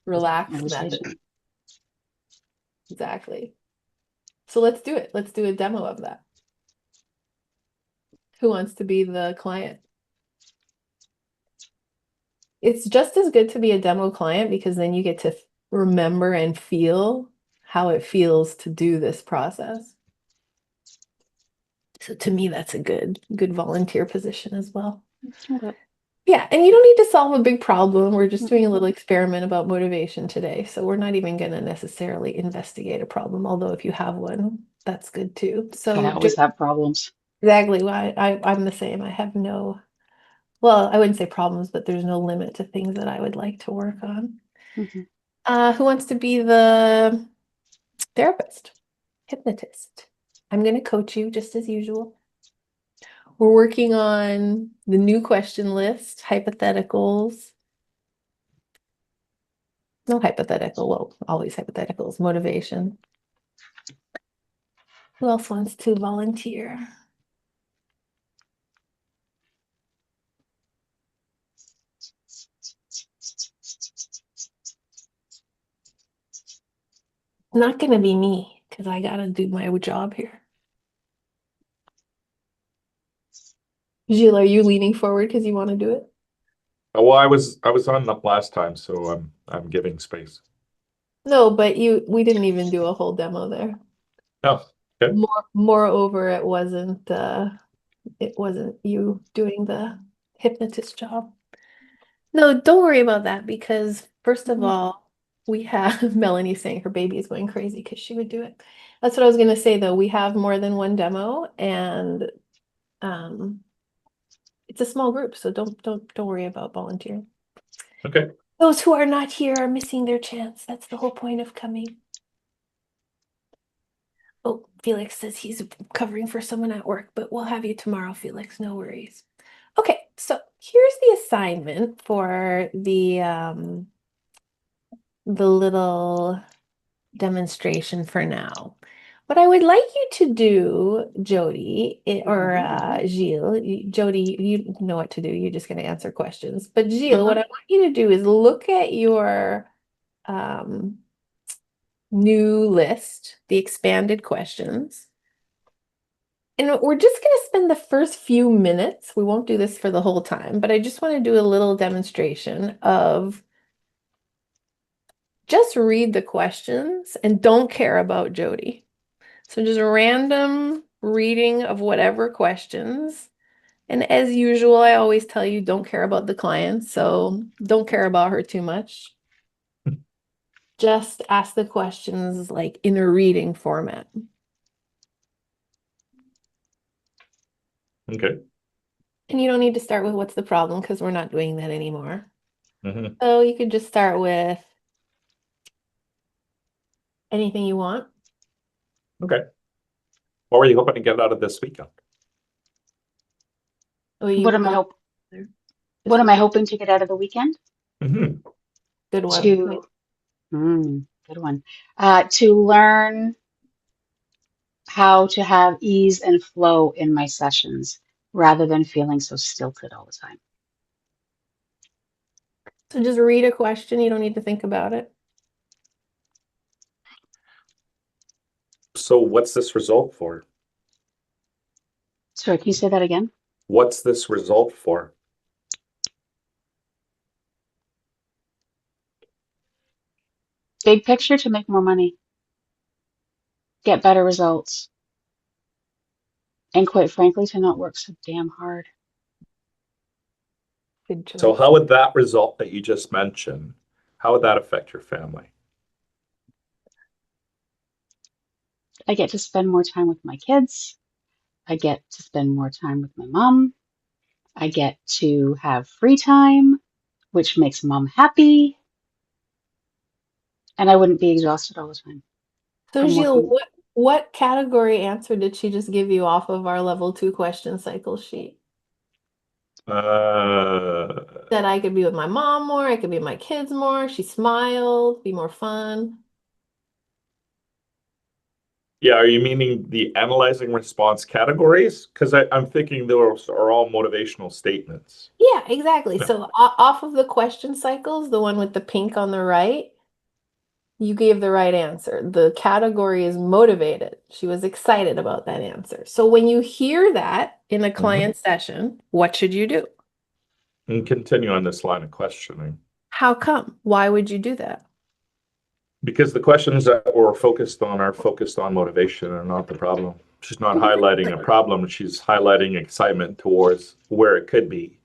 relaxed method. Exactly. So let's do it. Let's do a demo of that. Who wants to be the client? It's just as good to be a demo client because then you get to remember and feel how it feels to do this process. So to me, that's a good volunteer position as well. Okay. Yeah, and you don't need to solve a big problem. We're just doing a little experiment about motivation today. So we're not even going to necessarily investigate a problem, although if you have one, that's good too. I So always have problems. exactly why I'm the same. I have no, well, I wouldn't say problems, but there's no limit to things that I would like to work on. Who wants to be the therapist, hypnotist? I'm going to coach you just as usual. We're working on the new question list, hypotheticals. No hypothetical, well, always hypotheticals, motivation. Who else wants to volunteer? Not going to be me because I got to do my job here. Gilles, are you leaning forward because you want to do it? Well, I was on the last time, so I'm giving space. No, but we didn't even do a whole demo there. Oh, okay. Moreover, it wasn't you doing the hypnotist job. No, don't worry about that because first of all, we have Melanie saying her baby is going crazy because she would do it. That's what I was going to say though. We have more than one demo and it's a small group, so don't worry about volunteering. Okay. Those who are not here are missing their chance. That's the whole point of coming. Oh, Felix says he's covering for someone at work, but we'll have you tomorrow, Felix. No worries. Okay, so here's the assignment for the little demonstration for now. What I would like you to do, Jody, or Gilles, Jody, you know what to do. You're just going to answer questions. But Gilles, what I want you to do is look at your new list, the expanded questions. And we're just going to spend the first few minutes. We won't do this for the whole time, but I just want to do a little demonstration of just read the questions and don't care about Jody. So just a random reading of whatever questions. And as usual, I always tell you don't care about the client, so don't care about her too much. Just ask the questions like in a reading format. Okay. And you don't need to start with what's the problem because we're not doing that anymore. Mm-hmm. So you could just start with anything you want. Okay. What were you hoping to get out of this weekend? What am I hoping to get out of the weekend? Mm-hmm. Good one. Good one. To learn how to have ease and flow in my sessions rather than feeling so stilted all the time. So just read a question. You don't need to think about it. So what's this result for? Sorry, can you say that again? What's this result for? Big picture, to make more money, get better results, and quite frankly, to not work so damn hard. Good choice. So how would that result that you just mentioned, how would that affect your family? I get to spend more time with my kids. I get to spend more time with my mom. I get to have free time, which makes mom happy. And I wouldn't be exhausted all the time. So Gilles, what category answer did she just give you off of our level 2 question cycle sheet? That I could be with my mom more, I could be with my kids more. She smiled, be more fun. Yeah, are you meaning the analyzing response categories? Because I'm thinking those are all motivational statements. Yeah, exactly. So off of the question cycles, the one with the pink on the right, You gave the right answer. The category is motivated. She was excited about that answer. So when you hear that in a client session, what should you do? And continue on this line of questioning. How come? Why would you do that? Because the questions that we're focused on are focused on motivation and not the problem. She's not highlighting a problem, she's highlighting excitement towards where it could be.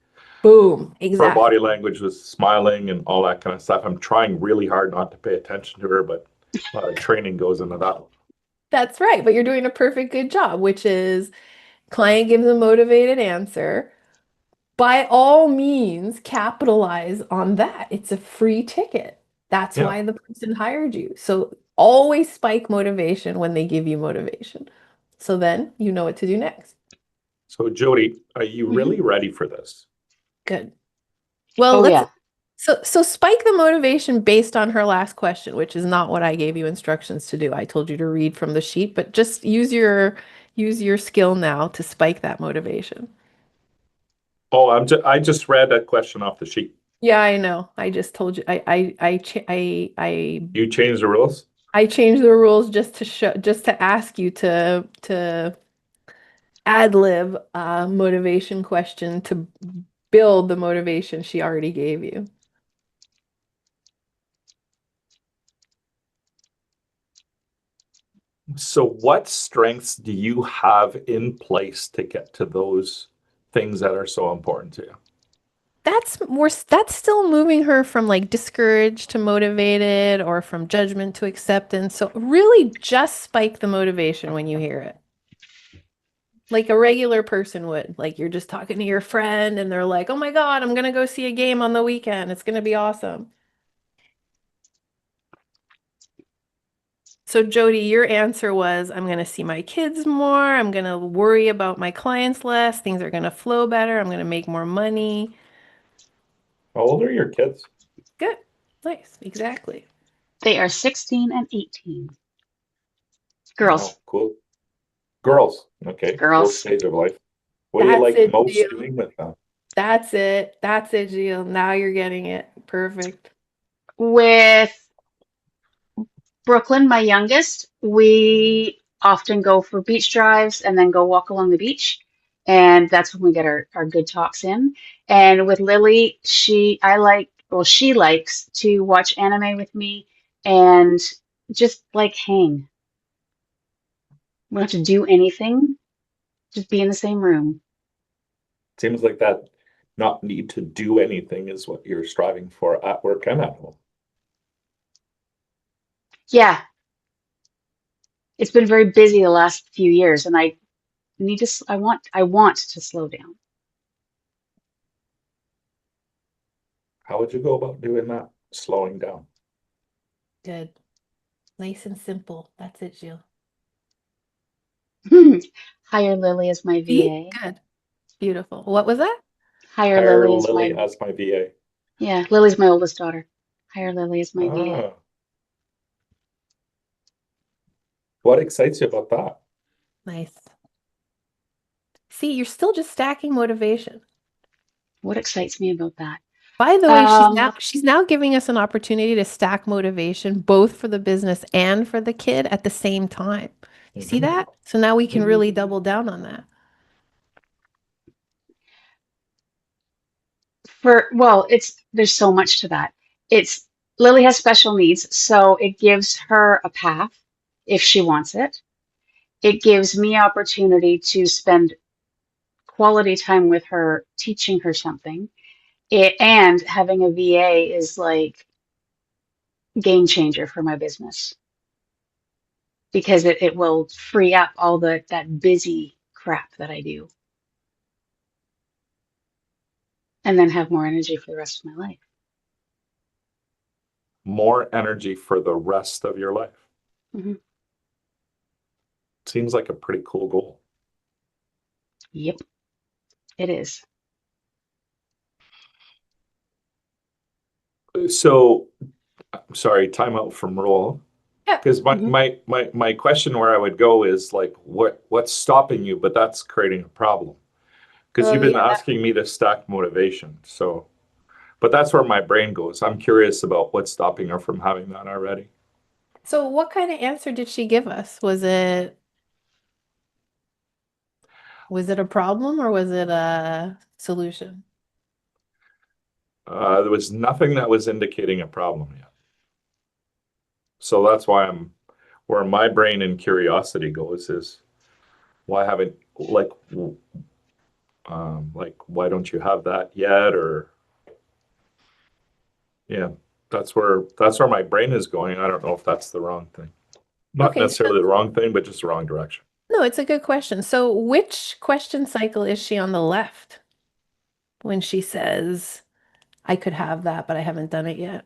Boom. Her Exactly. body language was smiling and all that kind of stuff. I'm trying really hard not to pay attention to her, but a lot of training goes into that. That's right. But you're doing a perfect good job, which is client gives a motivated answer. By all means, capitalize on that. It's a free ticket. That's Yeah. why the person hired you. So always spike motivation when they give you motivation. So then you know what to do next. So Jody, are you really ready for this? Good. Well, Oh, yeah. so spike the motivation based on her last question, which is not what I gave you instructions to do. I told you to read from the sheet, but just use your skill now to spike that motivation. Oh, I just read that question off the sheet. Yeah, I know. I just told you. You changed the rules? I changed the rules just to ask you to ad lib a motivation question to build the motivation she already gave you. So what strengths do you have in place to get to those things that are so important to you? That's still moving her from like discouraged to motivated or from judgment to acceptance. So really just spike the motivation when you hear it. Like a regular person would. Like you're just talking to your friend and they're like, "Oh my God, I'm gonna go see a game on the weekend. It's gonna be awesome." So Jody, your answer was, I'm going to see my kids more. I'm going to worry about my clients less. Things are going to flow better. I'm going to make more money. How old are your kids? Good. Nice. Exactly. They are 16 and 18. Girls. Oh, cool. Girls. Okay. Cool Girls. stage of life. What do you That's like it, most Gio. doing with them? That's it. That's it, Gio. Now you're getting it. Perfect. With Brooklyn, my youngest, we often go for beach drives and then go walk along the beach. And that's when we get our good talks in. And with Lily, she likes to watch anime with me and just like hang. We don't have to do anything, just be in the same room. Seems like that not need to do anything is what you're striving for at work and at home. Yeah, it's been very busy the last few years, and I want to slow down. How would you go about doing that? Slowing down. Good. Nice and simple. That's it, Gio. Hire Lily as my See? VA. Good. Beautiful. What was that? Hire Hire Lily as Lily my as my VA. Yeah, Lily's my oldest daughter. Hire Lily as my VA. Ah, what excites you about that? Nice. See, you're still just stacking motivation. What excites me about that? By the way, Um, she's now giving us an opportunity to stack motivation both for the business and for the kid at the same time. You see that? So now we can really double down on that. there's so much to that. It's Lily has special needs, so it gives her a path if she wants it. It gives me opportunity to spend quality time with her, teaching her something. And having a VA is like game changer for my business because it will free up all that busy crap that I do and then have more energy for the rest of my life. More energy for the rest of your life. Hmm. Seems like a pretty cool goal. Yep, it is. So, I'm sorry, time out from roll. Yeah. Because my question where I would go is like, what's stopping you? But that's creating a problem. Because Oh, you've been yeah. asking me to stack motivation. So, but that's where my brain goes. I'm curious about what's stopping her from having that already. So what kind of answer did she give us? Was it a problem or was it a solution? There was nothing that was indicating a problem yet. So that's why where my brain and curiosity goes is why haven't, like, why don't you have that yet? Or, yeah, that's where my brain is going. I don't know if that's the wrong thing. Not Okay, necessarily the wrong thing, but just the wrong direction. no, it's a good question. So which question cycle is she on the left when she says, I could have that, but I haven't done it yet?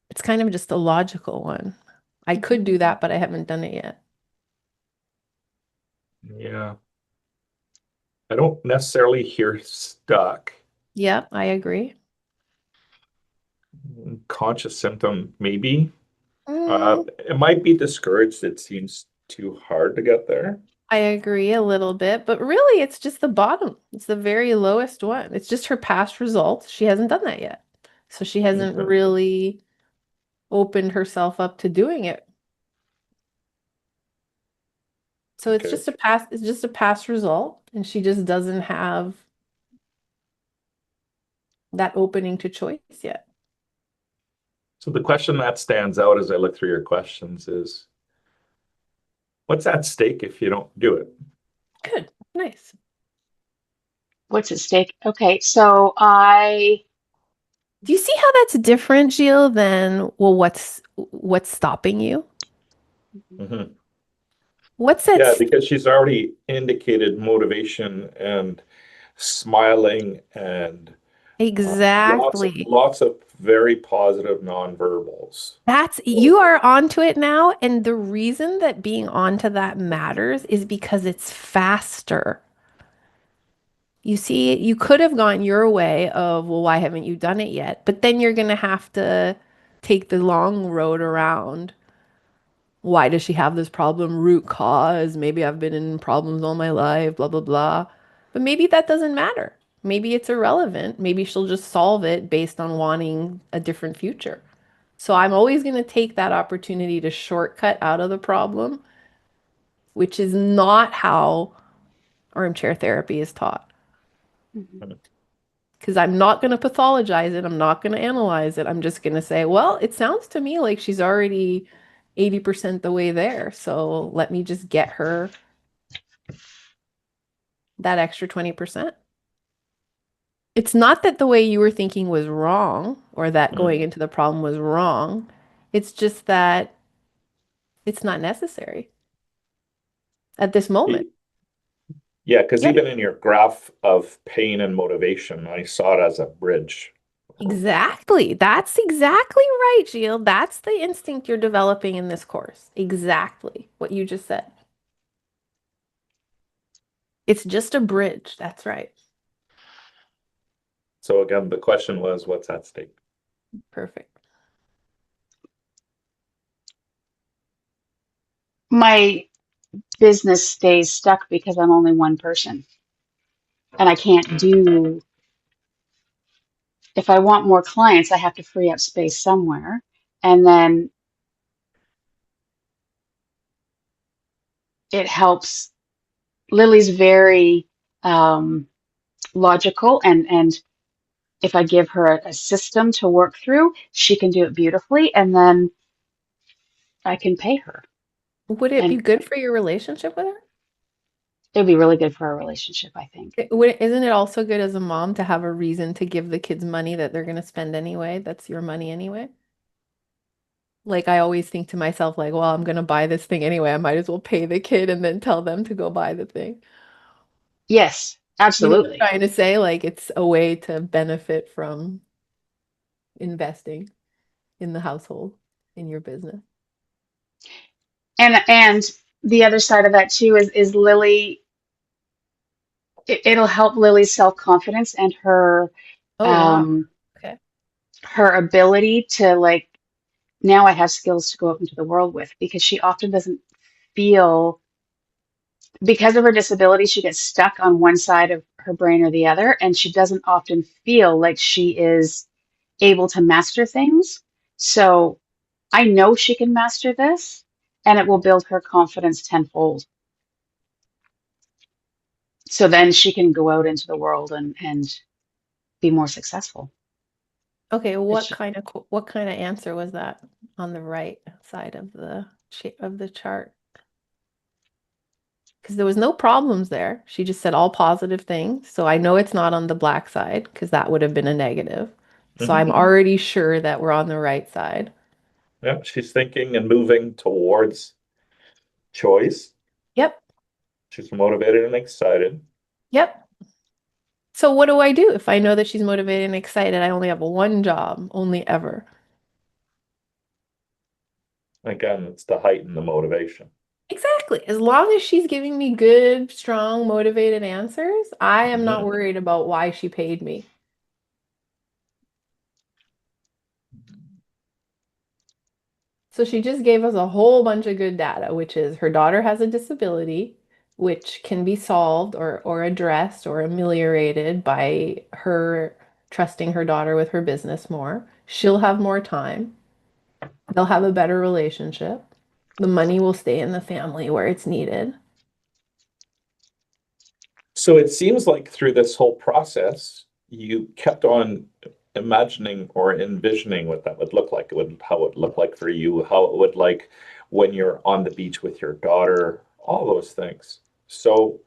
It's kind of just a logical one. I could do that, but I haven't done it yet. Yeah. I don't necessarily hear stuck. Yeah, I agree. Conscious symptom, maybe. Mm, It might be discouraged. It seems too hard to get there. I agree a little bit, but really it's just the bottom. It's the very lowest one. It's just her past results. She hasn't done that yet. So she hasn't Okay. really opened herself up to doing it. So Okay. it's just a past result, and she just doesn't have that opening to choice yet. So the question that stands out as I look through your questions is, what's at stake if you don't do it? Good. Nice. What's at stake? Okay, so Do you see how that's different, Gilles, than, well, what's stopping you? Mhm. What's at Yeah, s- because she's already indicated motivation and smiling and Exactly. lots of very positive nonverbals. You are onto it now, and the reason that being onto that matters is because it's faster. You see, you could have gone your way of, well, why haven't you done it yet? But then you're going to have to take the long road around. Why does she have this problem? Root cause. Maybe I've been in problems all my life, blah, blah, blah. But maybe that doesn't matter. Maybe it's irrelevant. Maybe she'll just solve it based on wanting a different future. So I'm always going to take that opportunity to shortcut out of the problem, which is not how armchair therapy is taught. Mhm. Because I'm not going to pathologize it. I'm not going to analyze it. I'm just going to say, well, it sounds to me like she's already 80% the way there. So let me just get her that extra 20%. It's not that the way you were thinking was wrong or that going Mm. into the problem was wrong. It's just that it's not necessary at this moment. Yeah, because Yeah, even in your graph of pain and motivation, I saw it as a bridge. exactly. That's exactly right, Gilles. That's the instinct you're developing in this course. Exactly what you just said. It's just a bridge. That's right. So again, the question was, what's at stake? Perfect. My business stays stuck because I'm only one person and I can't do, if I want more clients, I have to free up space somewhere. And then it helps. Lily's very logical, and if I give her a system to work through, she can do it beautifully, and then I can pay her. Would it be And good for your relationship with her? it'll be really good for our relationship, I think. Isn't it also good as a mom to have a reason to give the kids money that they're going to spend anyway? That's your money anyway. Like I always think to myself, like, well, I'm going to buy this thing anyway. I might as well pay the kid and then tell them to go buy the thing. Yes, You know what I'm absolutely. trying to say? Like it's a way to benefit from investing in the household, in your business. And the other side of that too is Lily. It'll help Lily's self-confidence and Oh, wow. um, Okay. her ability to, like, now I have skills to go out into the world with, because she often doesn't feel Because of her disability, she gets stuck on one side of her brain or the other, and she doesn't often feel like she is able to master things. So I know she can master this, and it will build her confidence tenfold. So then she can go out into the world and be more successful. Okay, It's what kind of answer was that on the right side of the chart? Because there was no problems there. She just said all positive things. So I know it's not on the black side because that would have been a negative. So I'm already sure that we're on the right side. Yeah, she's thinking and moving towards choice. Yep. She's motivated and excited. Yep. So what do I do if I know that she's motivated and excited? I only have one job, only ever. Again, it's to heighten the motivation. Exactly. As long as she's giving me good, strong, motivated answers, I am not worried about why she paid me. So she just gave us a whole bunch of good data, which is her daughter has a disability, which can be solved or addressed or ameliorated by her trusting her daughter with her business more. She'll have more time. They'll have a better relationship. The money will stay in the family where it's needed. So it seems like through this whole process, you kept on imagining or envisioning what that would look like. How it would look like for you, how it would like when you're on the beach with your daughter, all those things. So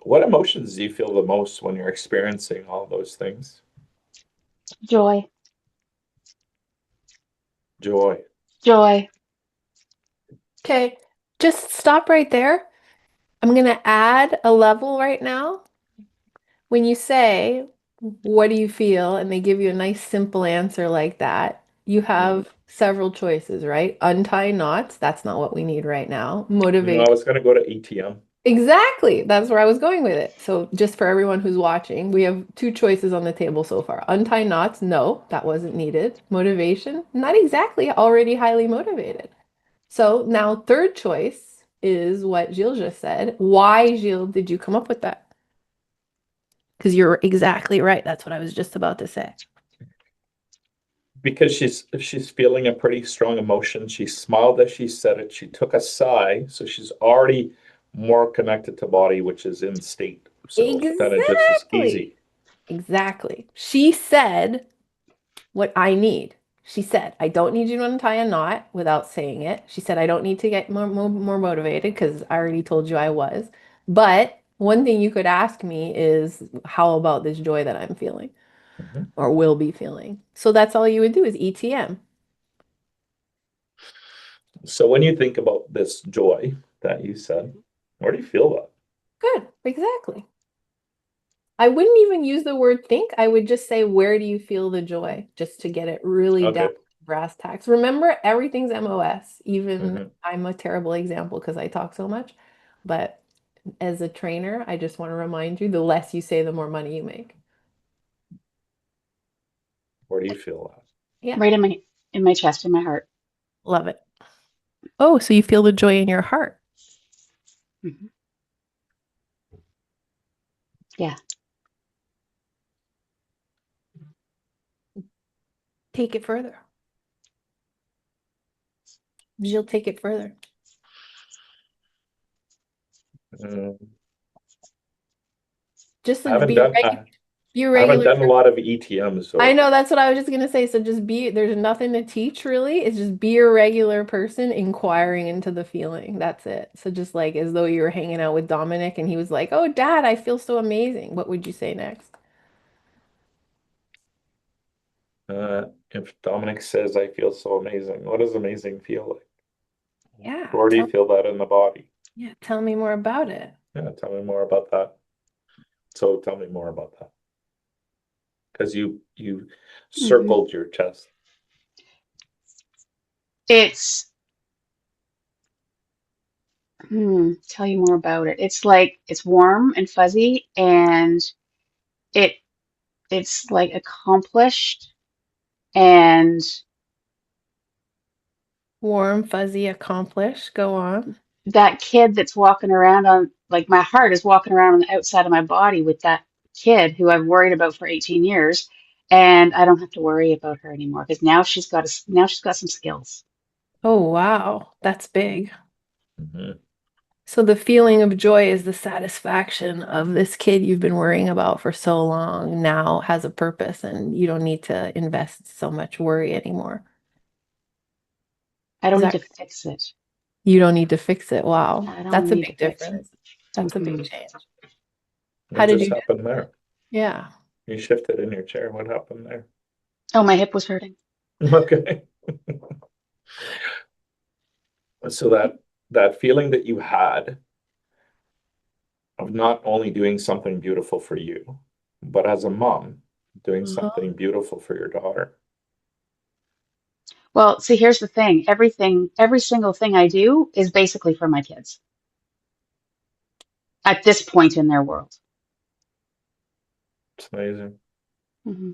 what emotions do you feel the most when you're experiencing all those things? joy, Joy. joy. Okay, just stop right there. I'm going to add a level right now. When you say, what do you feel? And they give you a nice simple answer like that, you have several choices, right? Untie knots. That's not what we need right now. No, Motivate. I was going to go to ATM. Exactly. That's where I was going with it. So just for everyone who's watching, we have two choices on the table so far. Untie knots. No, that wasn't needed. Motivation. Not exactly already highly motivated. So now third choice is what Gilles just said. Why, Gilles, did you come up with that? Because you're exactly right. That's what I was just about to say. Because she's feeling a pretty strong emotion. She smiled as she said it. She took a sigh, so she's already more connected to body, which is in state. So then it just is easy. Exactly. She said what I need. She said, I don't need you to untie a knot without saying it. She said, I don't need to get more motivated because I already told you I was. But one thing you could ask me is, how about this joy that I'm feeling or will be feeling? So that's all you would do is ETM. So when you think about this joy that you said, where do you feel that? Good. Exactly. I wouldn't even use the word think. I would just say, where do you feel the joy? Just to get it really down Okay. to brass tacks. Remember, everything's MOS. Even I'm a terrible example because I talk so much. But as a trainer, I just want to remind you, the less you say, the more money you make. Where do you feel that? Yeah, Right in my chest, in my heart. love it. Oh, so you feel the joy in your heart. Mm-hmm. Yeah. Take it further. She'll take it further. Mm, Just I to haven't be a done be a I haven't regular done a lot of ETM, so I know that's what I was just gonna say. So just be, there's nothing to teach really. It's just be a regular person inquiring into the feeling. That's it. So just like as though you were hanging out with Dominic and he was like, "Oh, Dad, I feel so amazing." What would you say next? if Dominic says I feel so amazing, what does amazing feel like? Yeah, Where do you feel that in the body? tell me more about it. Yeah, tell me more about that. So tell me more about that. Because you Mm-hmm. circled your chest. It's tell you more about it. It's like it's warm and fuzzy, and it it's like accomplished, and Warm, fuzzy, accomplished. Go on. that kid that's walking around on, like, my heart is walking around on the outside of my body with that kid who I've worried about for 18 years, and I don't have to worry about her anymore because now she's got some skills. Oh, wow. That's big. Mhm. So the feeling of joy is the satisfaction of this kid you've been worrying about for so long now has a purpose and you don't need to invest so much worry anymore. I Is don't need that to fix it. You don't need to fix it? Wow. I don't That's a need to big fix it. difference. That's a big Mhm. change. How What did just you happened there? Yeah. You shifted in your chair. What happened there? Oh, my hip was hurting. Okay. So that feeling that you had of not only doing something beautiful for you, but as a mom, doing Uh-huh. something beautiful for your daughter. Well, see, here's the thing. Every single thing I do is basically for my kids at this point in their world. It's amazing. Hmm.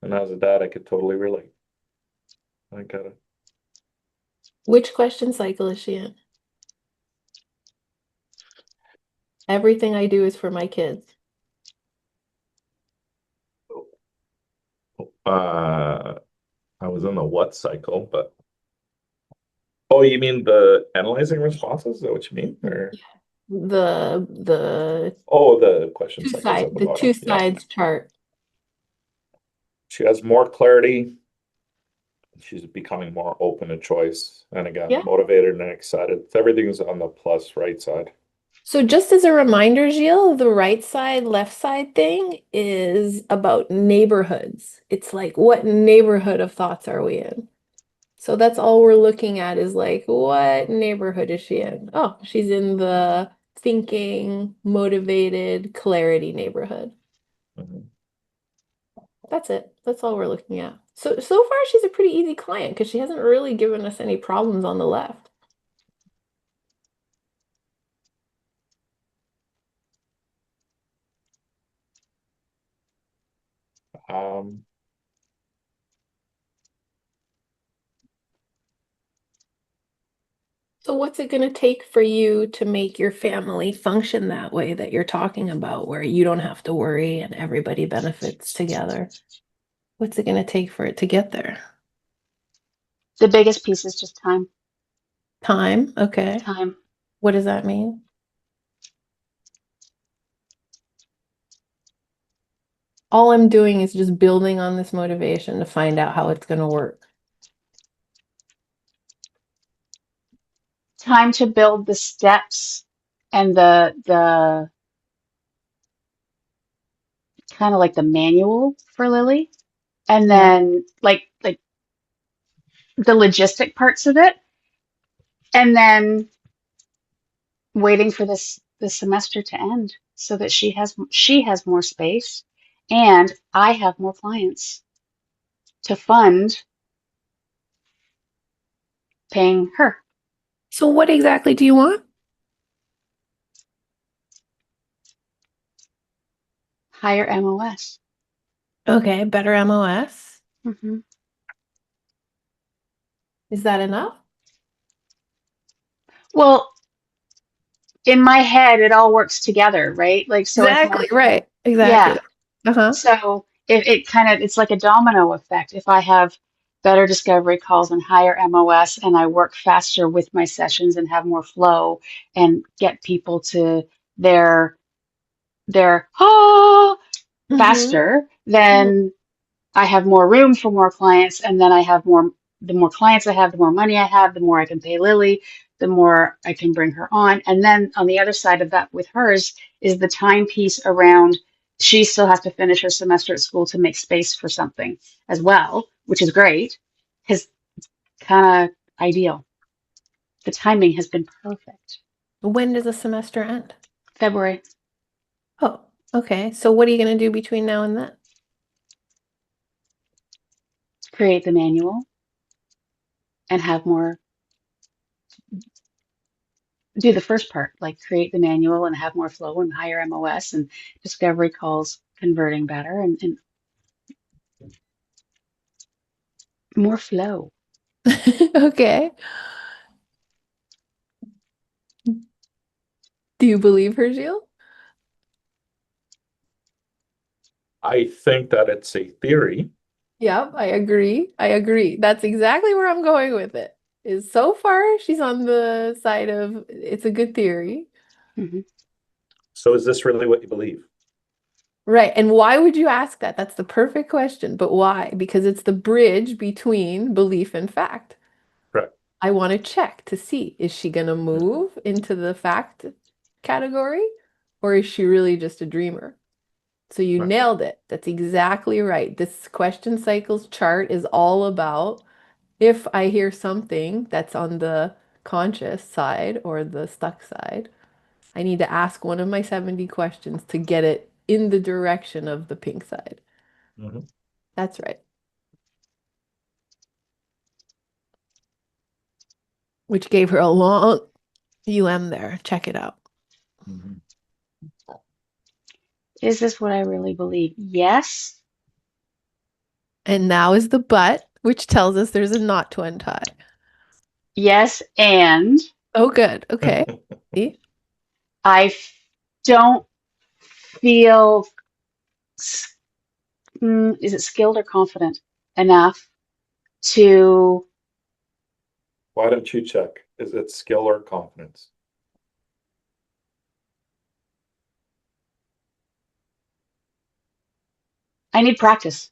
And as a dad, I could totally relate. I get it. Which question cycle is she in? Everything I do is for my kids. Uh, I was in the what cycle, but oh, you mean the analyzing responses? Is that what you mean? Or The oh, the question cycles at the the two bottom. Yeah. sides chart. She has more clarity. She's becoming more open to choice. And again, Yeah. motivated and excited. Everything's on the plus right side. So just as a reminder, Gilles, the right side, left side thing is about neighborhoods. It's like, what neighborhood of thoughts are we in? So that's all we're looking at is like, what neighborhood is she in? Oh, she's in the thinking, motivated, clarity neighborhood. Mhm. That's it. That's all we're looking at. So far she's a pretty easy client because she hasn't really given us any problems on the left. Um, So what's it going to take for you to make your family function that way that you're talking about, where you don't have to worry and everybody benefits together? What's it going to take for it to get there? The biggest piece is just time. Time. Okay. Time. What does that mean? All I'm doing is just building on this motivation to find out how it's going to work. Time to build the steps and the kind of like the manual for Lily, and Yeah. then like the logistic parts of it, and then waiting for this semester to end so that she has more space and I have more clients to fund paying her. So what exactly do you want? Higher MOS. Okay, better MOS. Hmm. Is that enough? Well, in my head, it all works together, right? Like, so if Exactly, my, right. yeah, Exactly. Uh-huh. so it's like a domino effect. If I have better discovery calls and higher MOS and I work faster with my sessions and have more flow and get people to their Mm-hmm. faster, then I have more room for more clients, and then the more clients I have, the more money I have, the more I can pay Lily, the more I can bring her on. And then on the other side of that with hers is the time piece around she still has to finish her semester at school to make space for something as well, which is great because kind of ideal. The timing has been perfect. When does the semester end? February, Oh, okay. So what are you going to do between now and then? create the manual and have more do the first part, like create the manual and have more flow and higher MOS and discovery calls converting better and more flow. Okay. Do you believe her, Gilles? I think that it's a theory. Yep, I agree. I agree. That's exactly where I'm going with it. Is so far she's on the side of it's a good theory. Mhm. So is this really what you believe? Right. And why would you ask that? That's the perfect question. But why? Because it's the bridge between belief and fact. Correct. I want to check to see, is she going to Mhm. move into the fact category or is she really just a dreamer? So you Right. nailed it. That's exactly right. This question cycles chart is all about if I hear something that's on the conscious side or the stuck side, I need to ask one of my 70 questions to get it in the direction of the pink side. Mhm. That's right. Which gave her a long there. Check it out. Mhm. Is this what I really believe? Yes. And now is the but, which tells us there's a knot to untie. Yes, and Oh, good. Okay. See? I don't feel, is it skilled or confident enough to, Why don't you check? Is it skill or confidence? I need practice.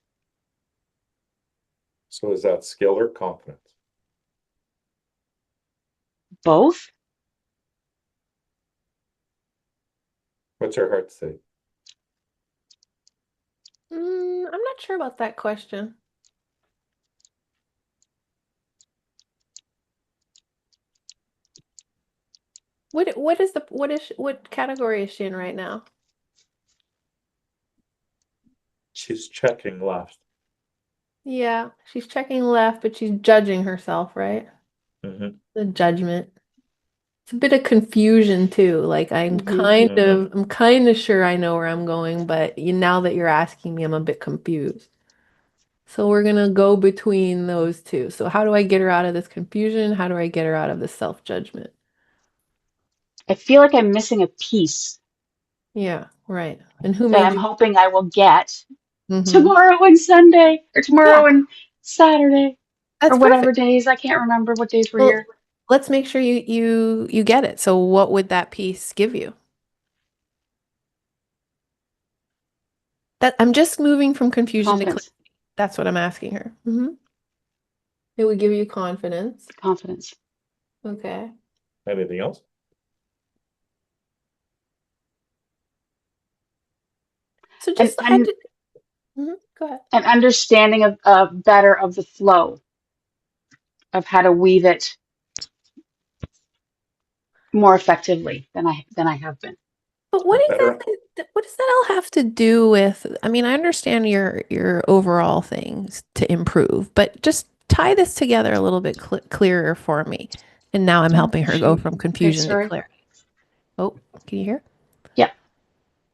So is that skill or confidence? Both? What's your heart say? I'm not sure about that question. What category is she in right now? She's checking left. Yeah, she's checking left, but she's judging herself, right? Mhm. The judgment. It's a bit of confusion too. Like Hmm. Mhm. I'm kind of sure I know where I'm going, but now that you're asking me, I'm a bit confused. So we're gonna go between those two. So how do I get her out of this confusion? How do I get her out of the self-judgment? I feel like I'm missing a piece Yeah, right. And who that made I'm you? hoping I will get Mm-hmm. tomorrow and Sunday, or Yeah, tomorrow and Saturday, or that's whatever perfect. days. I can't remember what days were Well, here. let's make sure you get it. So what would that piece give you? That I'm just moving from confusion to clarity. Confidence. That's what I'm asking her. It would give you confidence. Confidence. Okay. Anything else? So And just and go ahead. an understanding of better of the flow of how to weave it more effectively than I have been. But Better. what does that all have to do with? I mean, I understand your overall things to improve, but just tie this together a little bit clearer for me. And now I'm Oh, helping her go shoot. from Okay, confusion to sorry. clarity. Oh, can you hear? Yeah.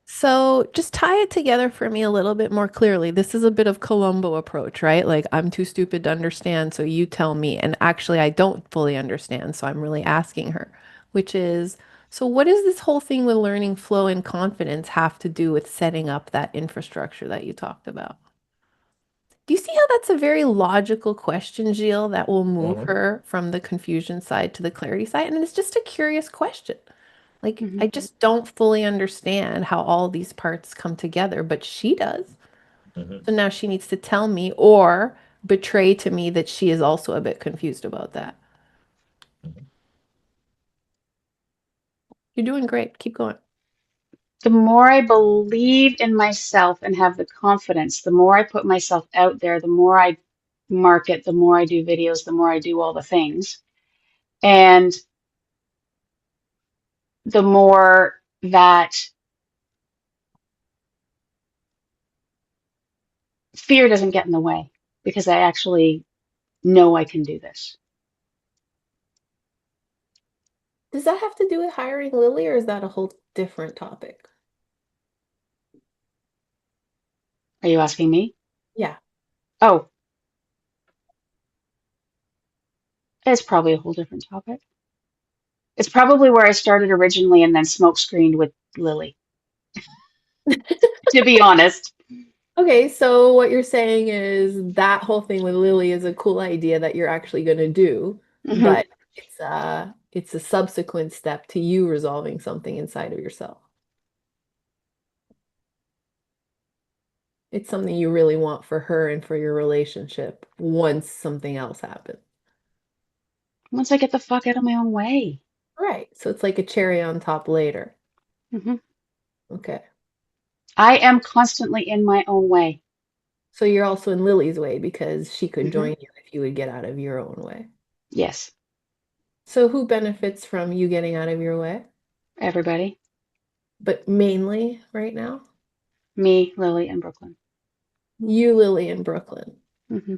So just tie it together for me a little bit more clearly. This is a bit of Columbo approach, right? Like I'm too stupid to understand, so you tell me. And actually, I don't fully understand, so I'm really asking her, which is, so what does this whole thing with learning flow and confidence have to do with setting up that infrastructure that you talked about? Do you see how that's a very logical question, Gilles, that will move Mhm. her from the confusion side to the clarity side? And it's just a curious question. Like, Hmm. I just don't fully understand how all these parts come together, but she does. Mhm. So now she needs to tell me or betray to me that she is also a bit confused about that. Mhm. You're doing great. Keep going. The more I believe in myself and have the confidence, the more I put myself out there, the more I market, the more I do videos, the more I do all the things. And the more that fear doesn't get in the way because I actually know I can do this. Does that have to do with hiring Lily, or is that a whole different topic? Are you asking me? Yeah. Oh, it's probably a whole different topic. It's probably where I started originally and then smoke screened with Lily, to be honest. Okay, so what you're saying is that whole thing with Lily is a cool idea that you're actually going to do, Hmm. but it's a subsequent step to you resolving something inside of yourself. It's something you really want for her and for your relationship once something else happens. Once I get the fuck out of my own way. Right. So it's like a cherry on top later. Hmm. Okay. I am constantly in my own way. So you're also in Lily's way because she could Hmm. join you if you would get out of your own way. Yes, So who benefits from you getting out of your way? everybody. But mainly right now? Me, Lily, and Brooklyn. You, Lily, and Brooklyn. Hmm.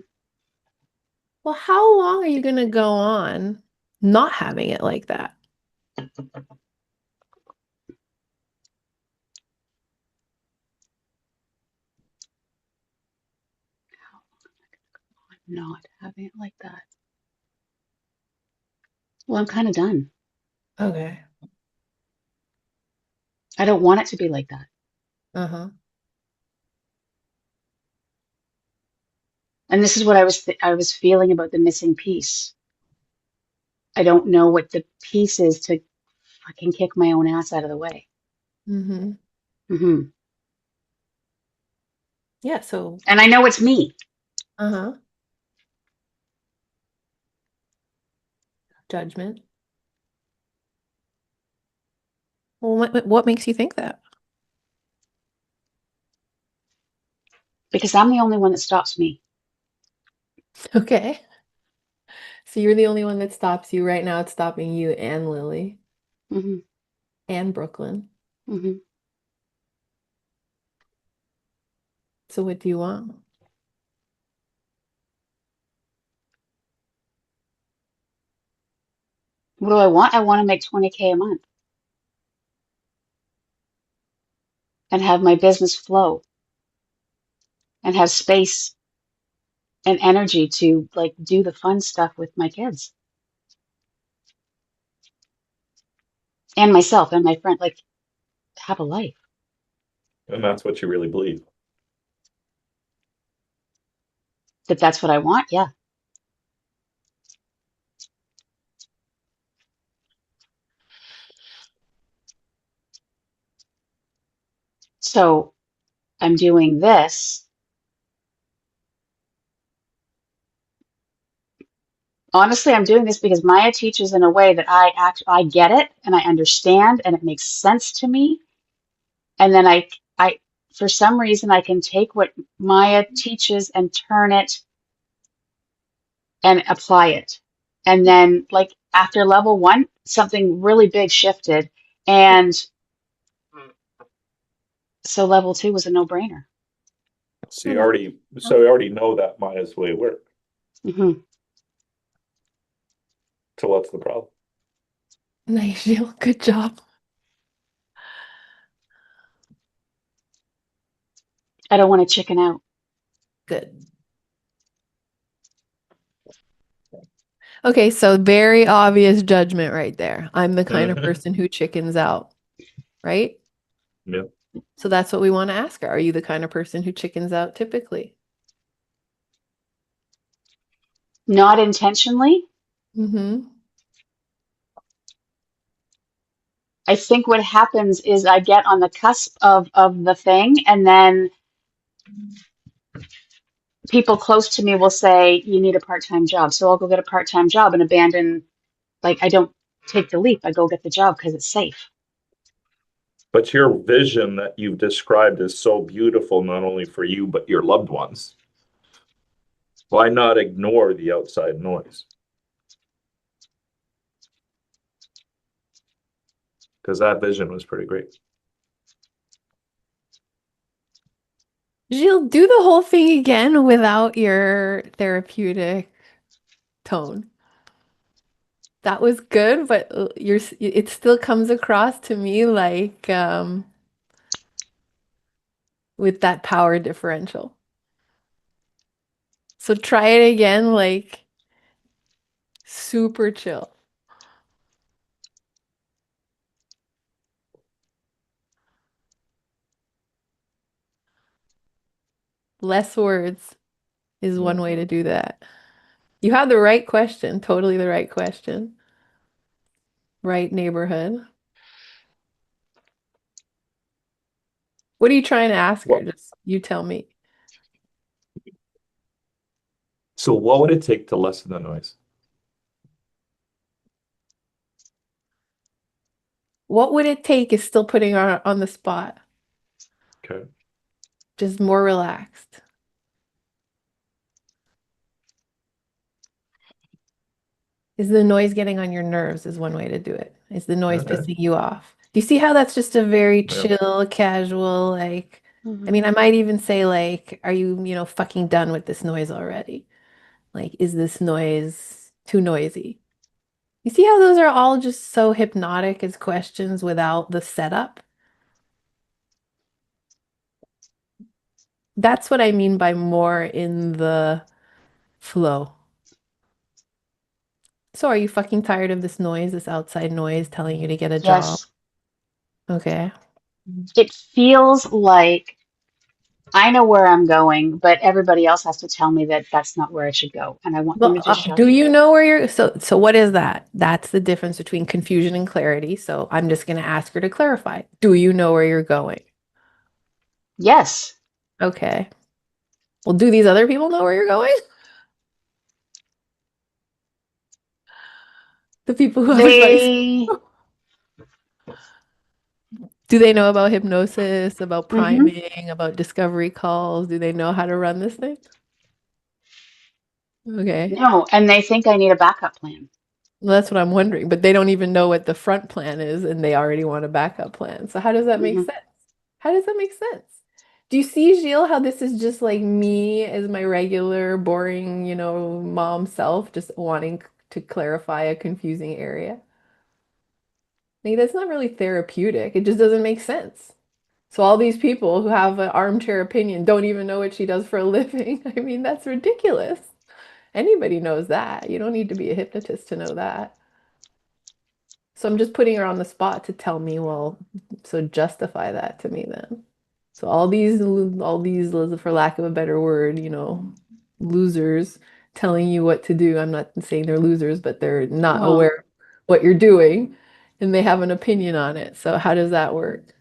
Well, how long are you going to go on not having it like that? Not having it like that. Well, I'm kind of done. Okay. I don't want it to be like that. Uh-huh. And this is what I was feeling about the missing piece. I don't know what the piece is to fucking kick my own ass out of the way. Mm-hmm. Hmm. Yeah, so And I know it's me. uh-huh. Judgment. Well, what makes you think that? Because I'm the only one that stops me. Okay. So you're the only one that stops you. Right now it's stopping you and Lily Hmm. and Brooklyn. Hmm. So what do you want? What do I want? I want to make 20K a month and have my business flow and have space and energy to like do the fun stuff with my kids and myself and my friend, like have a life. And that's what you really believe. That that's what I want. Yeah. So I'm doing this. Honestly, I'm doing this because Maya teaches in a way that I get it and I understand and it makes sense to me. And then I for some reason I can take what Maya teaches and turn it and apply it. And then like after level one, something really big shifted. And so level two was a no-brainer. So you already know that Maya's way worked. Hmm. So what's the problem? Nice, Jill. Good job. I don't want to chicken out. Good. Okay, so very obvious judgment right there. I'm the kind of Hmm. person who chickens out, right? Yeah. So that's what we want to ask her. Are you the kind of person who chickens out typically? Not intentionally. Mm-hmm. I think what happens is I get on the cusp of the thing, and then people close to me will say, "You need a part-time job." So I'll go get a part-time job and abandon, like, I don't take the leap. I go get the job because it's safe. But your vision that you've described is so beautiful, not only for you, but your loved ones. Why not ignore the outside noise? Because that vision was pretty great. Jill, do the whole thing again without your therapeutic tone. That was good, but it still comes across to me like with that power differential. So try it again, like super chill. Less words is one way to do that. You have the right question, totally the right question. Right neighborhood. What are you trying to ask her? What? Just you tell me. So what would it take to lessen the noise? What would it take is still putting her on the spot. Okay. Just more relaxed. Is the noise getting on your nerves is one way to do it. Is the noise Okay. pissing you off? Do you see how that's just a very Yeah. chill, casual, like, I Mhm. mean, I might even say like, are you, fucking done with this noise already? Like, is this noise too noisy? You see how those are all just so hypnotic as questions without the setup? That's what I mean by more in the flow. So are you fucking tired of this noise, this outside noise telling you to get a job? Yes. Okay. It feels like I know where I'm going, but everybody else has to tell me that that's not where I should go. And I want them Well, to just shut do up. you know where you're so what is that? That's the difference between confusion and clarity. So I'm just going to ask her to clarify. Do you know where you're going? Yes. Okay. Well, do these other people know where you're going? The people who have advice. They, Do they know about hypnosis, about hmm priming, about discovery calls? Do they know how to run this thing? Okay. no, and they think I need a backup plan. Well, that's what I'm wondering, but they don't even know what the front plan is and they already want a backup plan. So how does that make hmm sense? How does that make sense? Do you see, Gilles, how this is just like me as my regular, boring, mom self, just wanting to clarify a confusing area? Like, that's not really therapeutic. It just doesn't make sense. So all these people who have an armchair opinion don't even know what she does for a living. I mean, that's ridiculous. Anybody knows that. You don't need to be a hypnotist to know that. So I'm just putting her on the spot to tell me, well, so justify that to me then. So all these, for lack of a better word, losers telling you what to do. I'm not saying they're losers, but they're not Well, aware of what you're doing and they have an opinion on it. So how does that work?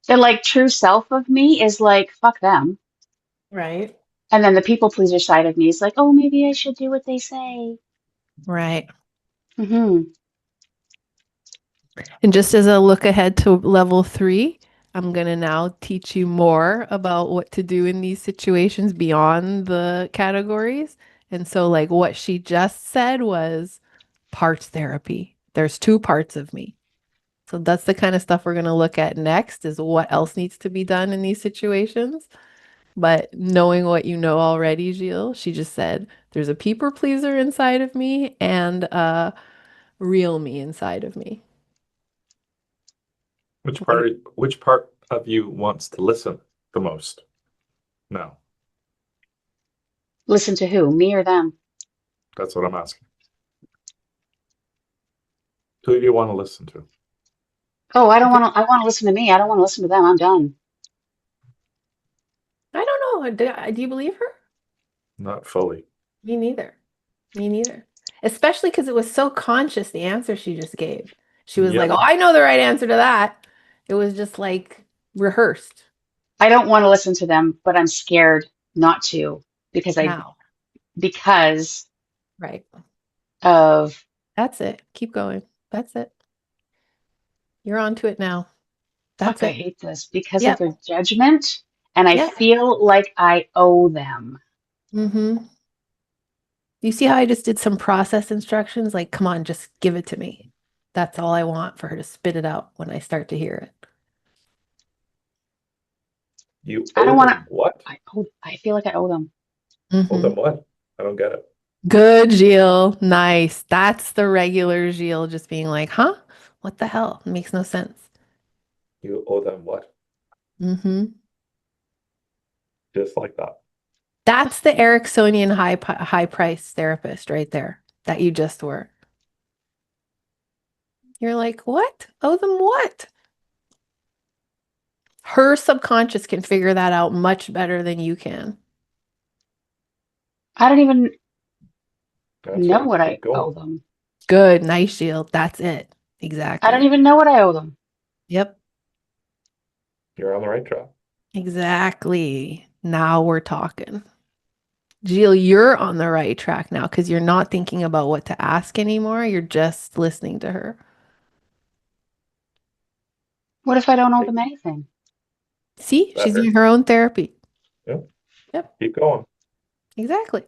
the like true self of me is like, fuck them. Right. And then the people pleaser side of me is like, oh, maybe I should do what they say. Right. hmm And just as a look ahead to level 3, I'm going to now teach you more about what to do in these situations beyond the categories. And so, like, what she just said was parts therapy. There's 2 parts of me. So that's the kind of stuff we're going to look at next is what else needs to be done in these situations. But knowing what you know already, Gilles, she just said there's a people pleaser inside of me and a real me inside of me. Which part of you wants to listen the most? No, Listen to who? Me or them? that's what I'm asking. Who do you want to listen to? Oh, I don't want to. I want to listen to me. I don't want to listen to them. I'm done. I don't know. Do you believe her? Not fully. Me neither. Me neither. Especially because it was so conscious, the answer she just gave. She was like, oh, Yep. I know the right answer to that. It was just like rehearsed. I don't want to listen to them, but I'm scared not to because I Now. because Right. of That's it. Keep going. That's it. You're on to it now. fuck. That's I it. hate this because of Yep. their judgment, and I Yep. feel like I owe them. Mm-hmm. You see how I just did some process instructions? Like, come on, just give it to me. That's all I want for her to spit it out when I start to hear it. You I don't owe want to. them what? I feel like I owe them. Owe Mm-hmm. them what? I don't get it. Good, Gilles. Nice. That's the regular Gilles just being like, huh? What the hell? It makes no sense. You owe them what? Mm-hmm. Just like that. That's the Ericksonian high price therapist right there. that you just were. You're like, what? Owe them what? Her subconscious can figure that out much better than you can. I don't even That's know right. what I Keep going. owe them. Good, nice shield. That's it. I don't Exactly. even know what I owe them. Yep, You're on the right track. exactly. Now we're talking. Jill, you're on the right track now because you're not thinking about what to ask anymore. You're just listening to her. What if I don't owe them anything? See, she's Better. doing her own therapy. Yep. Yep, Keep going. exactly.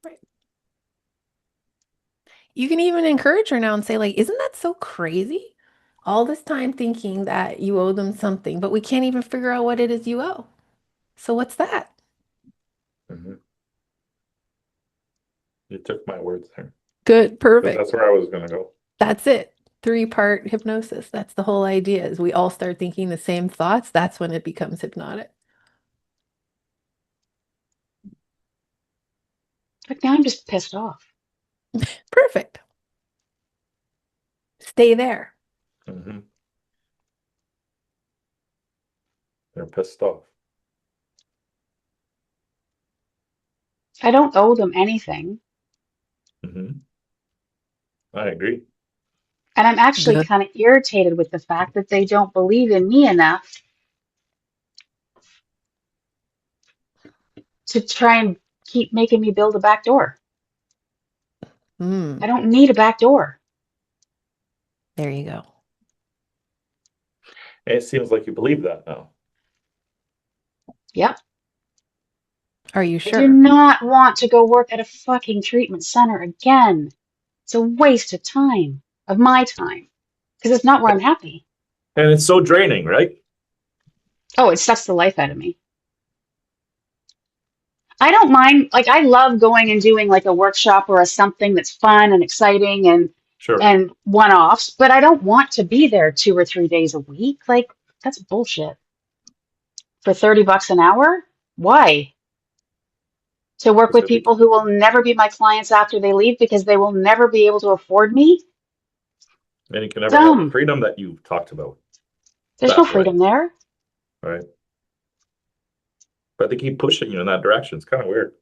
Right. You can even encourage her now and say, like, isn't that so crazy? All this time thinking that you owe them something, but we can't even figure out what it is you owe. So what's that? Mhm. You took my words there. Good, perfect. That's where I was going to go. That's it. 3-part hypnosis. That's the whole idea is we all start thinking the same thoughts. That's when it becomes hypnotic. Like now I'm just pissed off. Perfect. Stay there. Mm-hmm. They're pissed off. I don't owe them anything. Mm-hmm. I agree. And I'm actually Good. kind of irritated with the fact that they don't believe in me enough to try and keep making me build a back door. I don't need a back door. There you go. And it seems like you believe that now. Yep. Are you I do sure? not want to go work at a fucking treatment center again. It's a waste of time, of my time, because it's not where I'm happy. And it's so draining, right? Oh, it sucks the life out of me. I don't mind, like I love going and doing like a workshop or a something that's fun and exciting Sure. and one-offs, but I don't want to be there 2 or 3 days a week. Like that's bullshit. For $30 an hour? Why? To work Because with people who will never be my clients after they leave because they will never be able to afford me? and you can never have the Dumb. freedom that you talked about. There's That no way. freedom there. Right. But they keep pushing you in that direction. It's kind of weird.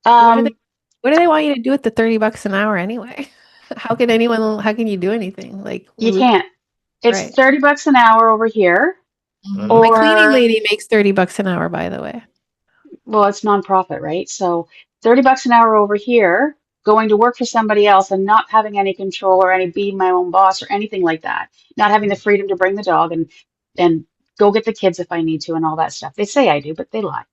What do they want you to do with the $30 an hour anyway? How can you do anything? Like You can't. It's right. $30 an hour over here, Mhm. My cleaning or lady makes $30 an hour, by the way. well, it's nonprofit, right? So $30 an hour over here, going to work for somebody else and not having any control or any being my own boss or anything like that. Not having the freedom to bring the dog and go get the kids if I need to and all that stuff. They say I do, but they lie.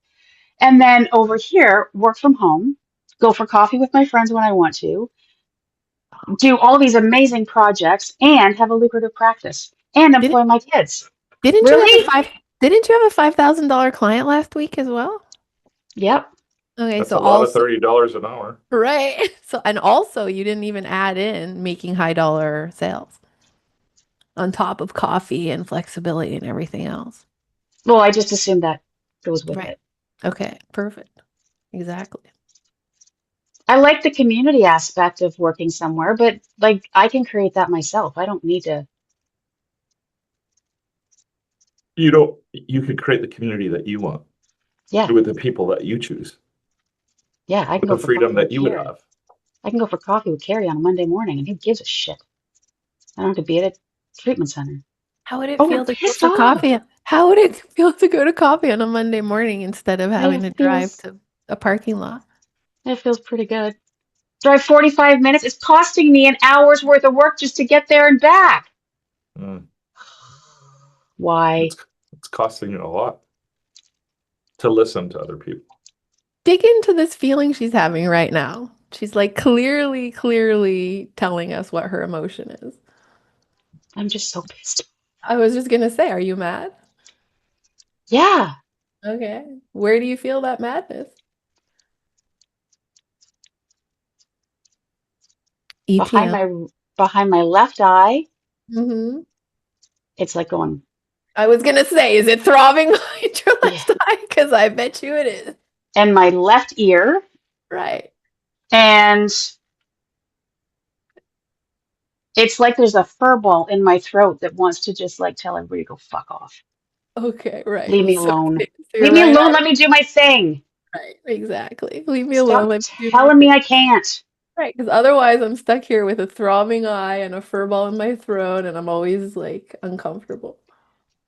And then over here, work from home, go for coffee with my friends when I want to, do all these amazing projects and have a lucrative practice and employ my kids. Didn't Really? Didn't you have a $5,000 client last week as well? Yep. Okay, That's so a lot of also $30 an hour. right. So and also you didn't even add in making high dollar sales on top of coffee and flexibility and everything else. Well, I just assumed that goes with Right. it. Okay, perfect. Exactly. I like the community aspect of working somewhere, but like I can create that myself. I don't need to. You could create the community that you want Yeah. with the people that you choose, Yeah. I can with go the for freedom coffee that with you would Carrie. have. I can go for coffee with Carrie on a Monday morning, and who gives a shit? I don't have to be at a treatment center. How would it Oh, feel I'm to go pissed for off. coffee? How would it feel to go to coffee on a Monday morning instead of having to drive to a parking lot? It feels pretty good. Drive 45 minutes. It's costing me an hour's worth of work just to get there and back. Mm. Why? It's costing you a lot to listen to other people. Dig into this feeling she's having right now. She's like clearly telling us what her emotion is. I'm just so pissed. I was just gonna say, are you mad? Yeah. Okay. Where do you feel that madness? ETM. Behind my left eye, Mm-hmm. it's like going, I was gonna say, is it throbbing behind your yeah. left eye? Because I bet you it is. And my left ear, Right. And it's like there's a fur ball in my throat that wants to just like tell everybody to go fuck off. Okay, right. Leave me So, alone. so Leave you're me right. alone. Let me do my thing. Right, exactly. Leave me alone. Stop Let me do my telling me thing. I can't. Right, because otherwise I'm stuck here with a throbbing eye and a fur ball in my throat, and I'm always like uncomfortable.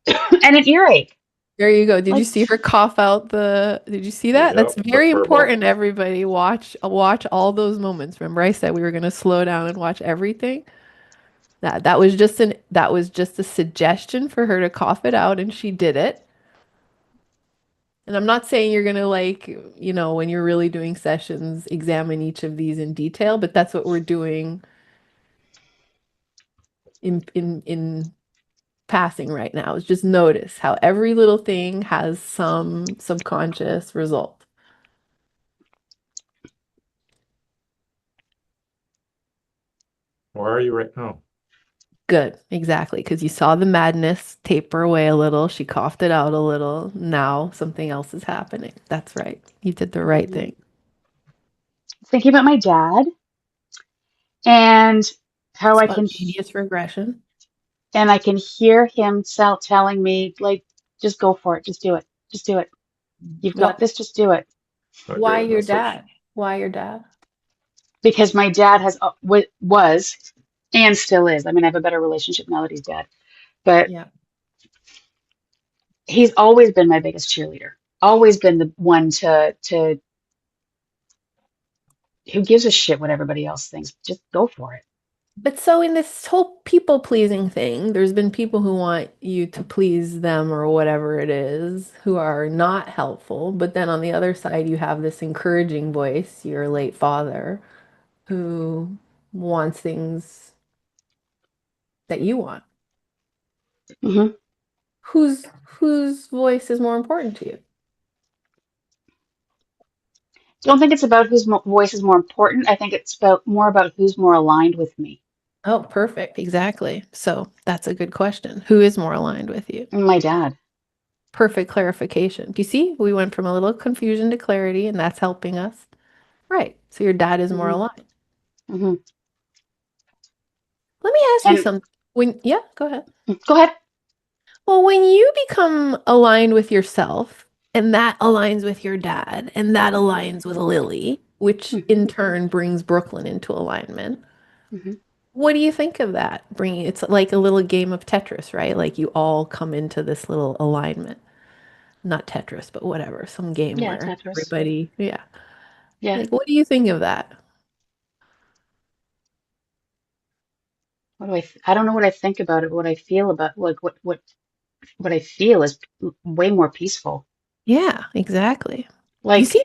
And an earache. There you go. Did you Like, see her cough out the, did you see that? That's Yep, the very furball. important, everybody. Watch all those moments. Remember I said we were going to slow down and watch everything? That was just a suggestion for her to cough it out, and she did it. And I'm not saying you're gonna like, when you're really doing sessions, examine each of these in detail, but that's what we're doing in passing right now, is just notice how every little thing has some subconscious result. Where are you right now? Good, exactly. Because you saw the madness taper away a little, she coughed it out a little. Now something else is happening. That's right. You did the right thing. thinking about my dad and how Spontaneous regression. and I can hear him telling me like, just go for it. Just do it. Just do it. You've got What? this. Just do it. A Why great your message. dad? Why your dad? Because my dad was and still is. I mean, I have a better relationship now that he's dead, but Yeah. he's always been my biggest cheerleader. Always been the one to who gives a shit what everybody else thinks. Just go for it. But so in this whole people pleasing thing, there's been people who want you to please them or whatever it is, who are not helpful. But then on the other side, you have this encouraging voice, your late father, who wants things that you want. Hmm. Whose voice is more important to you? Don't think it's about whose voice is more important. I think it's about more about who's more aligned with me. Oh, perfect. Exactly. So that's a good question. Who is more aligned with you? My dad. Perfect clarification. Do you see? We went from a little confusion to clarity, and that's helping us. Right. So your dad is more Hmm. aligned. Hmm. Let me ask you And something. Yeah, go ahead. go ahead. Well, when you become aligned with yourself, and that aligns with your dad, and that aligns with Lily, which Hmm. in turn brings Brooklyn into alignment. Hmm. What do you think of that? Bringing it's like a little game of Tetris, right? Like you all come into this little alignment. Not Tetris, but whatever, some game Yeah, where Tetris. everybody, yeah. Yeah. Like, what do you think of that? What do I don't know what I think about it, what I feel about like what I feel is way more peaceful. Yeah, exactly. Do you Like, see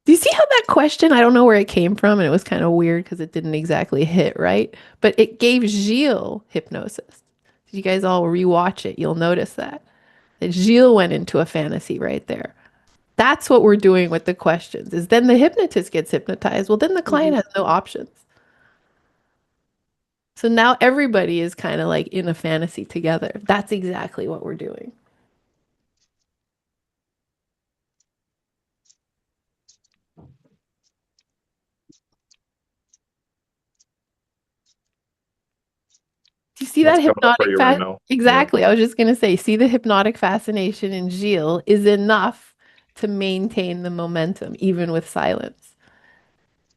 Do you see how that question, I don't know where it came from, and it was kind of weird because it didn't exactly hit, right? But it gave Gilles hypnosis. If you guys all rewatch it, you'll notice that Gilles went into a fantasy right there. That's what we're doing with the questions, is then the hypnotist gets hypnotized. Well, then the hmm. client has no options. So now everybody is kind of like in a fantasy together. That's exactly what we're doing. Do you see What's that coming up for hypnotic you right now? Yeah. Exactly. I was just going to say, see the hypnotic fascination in Gilles is enough to maintain the momentum, even with silence.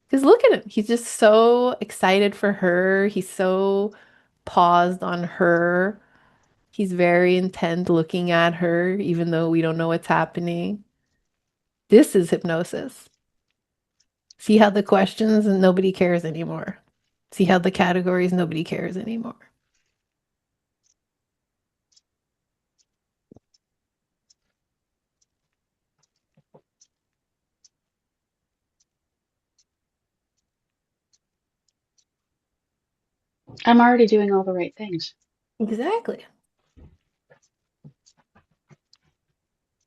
Because look at him. He's just so excited for her. He's so paused on her. He's very intent looking at her, even though we don't know what's happening. This is hypnosis. See how the questions and nobody cares anymore. See how the categories, nobody cares anymore. I'm already doing all the right things. Exactly.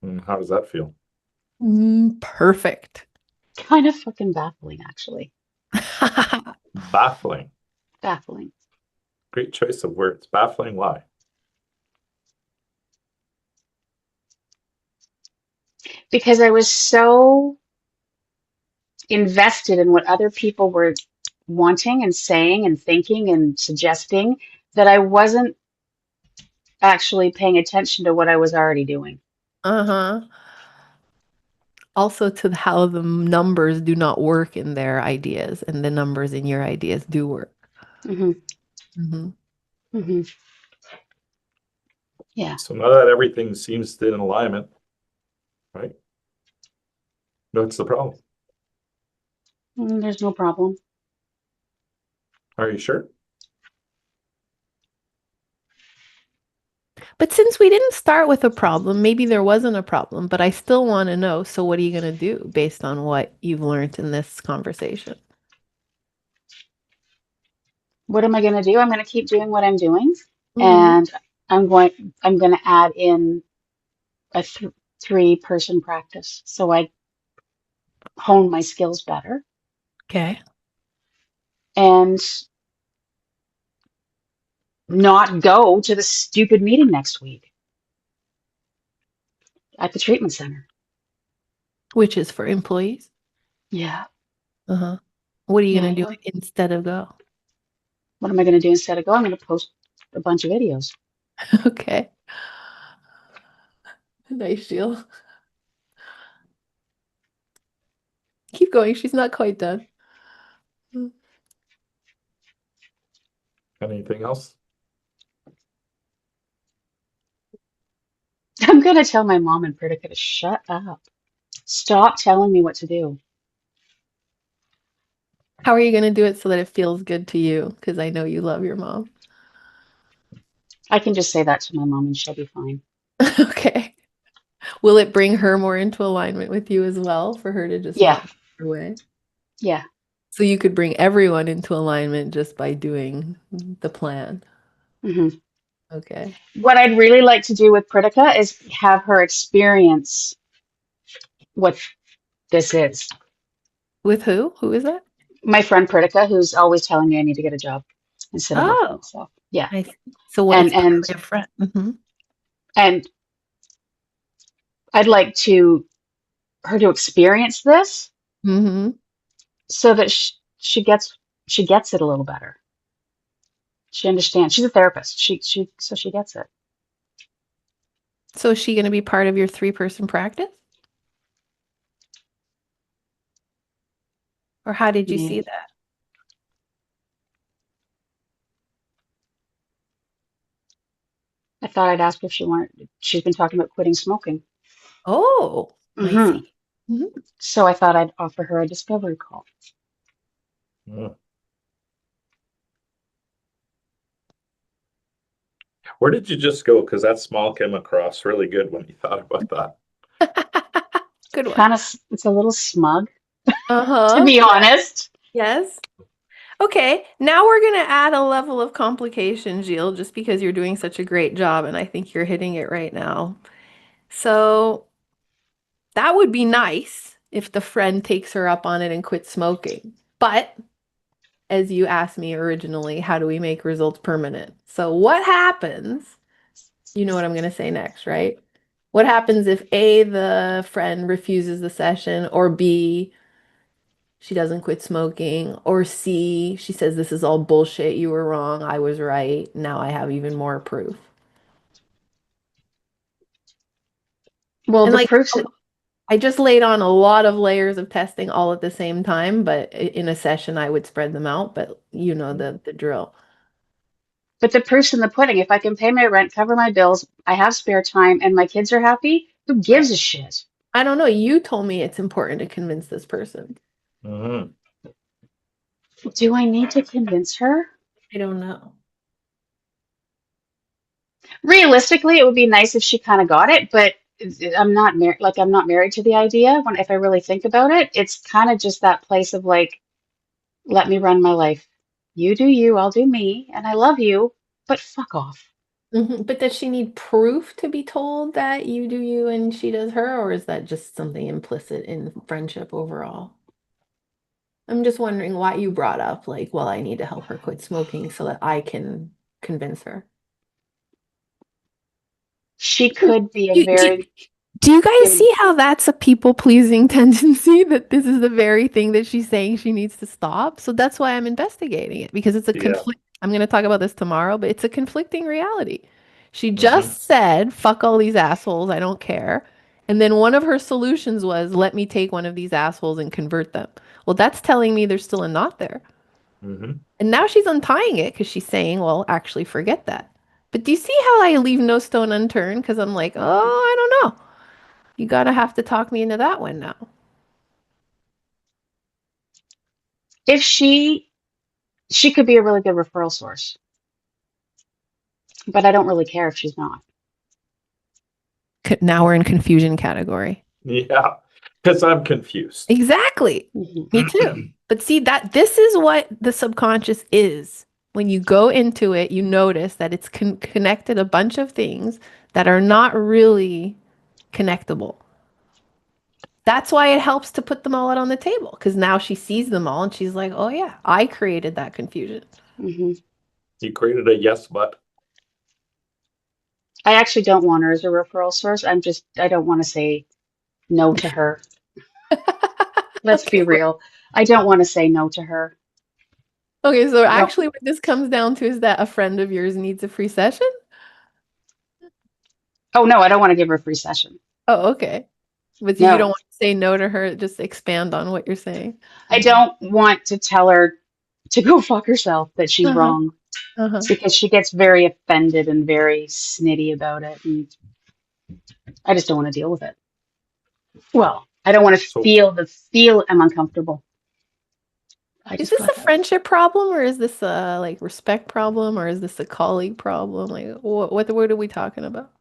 And how does that feel? Perfect. Kind of fucking baffling, actually. Baffling. Baffling. Great choice of words. Baffling. Why? Because I was so invested in what other people were wanting and saying and thinking and suggesting that I wasn't actually paying attention to what I was already doing. Uh-huh. Also to how the numbers do not work in their ideas and the numbers in your ideas do work. Mm-hmm. Mm-hmm. Mm-hmm. Yeah. So now that everything seems in alignment, right? What's the problem? There's no problem. Are you sure? But since we didn't start with a problem, maybe there wasn't a problem, but I still want to know. So what are you going to do based on what you've learned in this conversation? What am I going to do? I'm going to keep doing what I'm doing, Mm-hmm. and I'm going to add in a 3-person practice so I hone my skills better, Okay. and not go to the stupid meeting next week at the treatment center. Which is for employees. Yeah. Uh-huh. What are you Yeah. going to do instead of go? What am I going to do instead of going? I'm going to post a bunch of videos. Okay. Nice, Jill. Keep going. She's not quite done. Anything else? I'm going to tell my mom and Pritika to shut up. Stop telling me what to do. How are you going to do it so that it feels good to you? Because I know you love your mom. I can just say that to my mom and she'll be fine. Okay. Will it bring her more into alignment with you as well for her to just Yeah. not get her way? Yeah. So you could bring everyone into alignment just by doing the plan. Hmm. Okay. What I'd really like to do with Pritika is have her experience what this is. With who? Who is that? My friend Pritika, who's always telling me I need to get a job instead of work for Oh, myself. Yeah. I see. So what And it's and probably a friend. Mm-hmm. and I'd like to her to experience this Mm-hmm. so that she gets it a little better. She understands. She's a therapist. She gets it. So is she going to be part of your 3-person practice? Or how did you see Maybe. that? I thought I'd ask her if she wanted. She's been talking about quitting smoking. Oh, I Hmm. see. Mhm. So I thought I'd offer her a discovery call. Yeah. Where did you just go? Because that smile came across really good when you thought about that. Good one. Kind of, it's a little smug, to Uh-huh. be honest. Yes. Okay, now we're going to add a level of complication, Gilles, just because you're doing such a great job, and I think you're hitting it right now. So that would be nice if the friend takes her up on it and quits smoking. But as you asked me originally, how do we make results permanent? So what happens? You know what I'm going to say next, right? What happens if A, the friend refuses the session, or B, she doesn't quit smoking, or C, she says this is all bullshit, you were wrong, I was right, now I have even more proof. Well, And the like proof's I just laid on a lot of layers of testing all at the same time, but in a session I would spread them out, but you know the drill. but the proof's in the pudding. If I can pay my rent, cover my bills, I have spare time, and my kids are happy, who gives a shit? I don't know, you told me it's important to convince this person. Mm-hmm. Do I need to convince her? I don't know. Realistically, it would be nice if she kind of got it, but I'm not married. Like I'm not married to the idea. When if I really think about it, it's kind of just that place of like, let me run my life. You do you, I'll do me, and I love you, but fuck off. But does she need proof to be told that you do you and she does her, or is that just something implicit in friendship overall? I'm just wondering why you brought up, like, well, I need to help her quit smoking so that I can convince her. She could be a You, you, very Do you guys Given, see how that's a people-pleasing tendency? That this is the very thing that she's saying she needs to stop? So that's why I'm investigating it, because it's a Yeah. conflict. I'm going to talk about this tomorrow, but it's a conflicting reality. She Hmm. just said, fuck all these assholes, I don't care. And then one of her solutions was, let me take one of these assholes and convert them. Well, that's telling me there's still a knot there. Hmm. And now she's untying it because she's saying, well, actually, forget that. But do you see how I leave no stone unturned? Because I'm like, oh, I don't know. You gotta have to talk me into that one now. if she could be a really good referral source, but I don't really care if she's not. Now we're in confusion category. Yeah. Because I'm confused. Exactly. Hmm. Me too. But see that this is what the subconscious is. When you go into it, you notice that it's connected a bunch of things that are not really connectable. That's why it helps to put them all out on the table, because now she sees them all and she's like, oh yeah, I created that confusion. Hmm. You created a yes, but. I actually don't want her as a referral source. I don't want to say no to her. Let's be Okay. real. I don't want to say no to her. Okay, so No. actually what this comes down to is that a friend of yours needs a free session? Oh no, I don't want to give her a free session. Oh, okay. But you don't No. want to say no to her, just expand on what you're saying. I don't want to tell her to go fuck herself, that she's Uh-huh. wrong, Uh-huh. because she gets very offended and very snitty about it, and I just don't want to deal with it. Well, I don't want to So, feel I'm uncomfortable. I Is just this a brought that up. friendship problem, or is this a like respect problem, or is this a colleague problem? Like what are we talking about?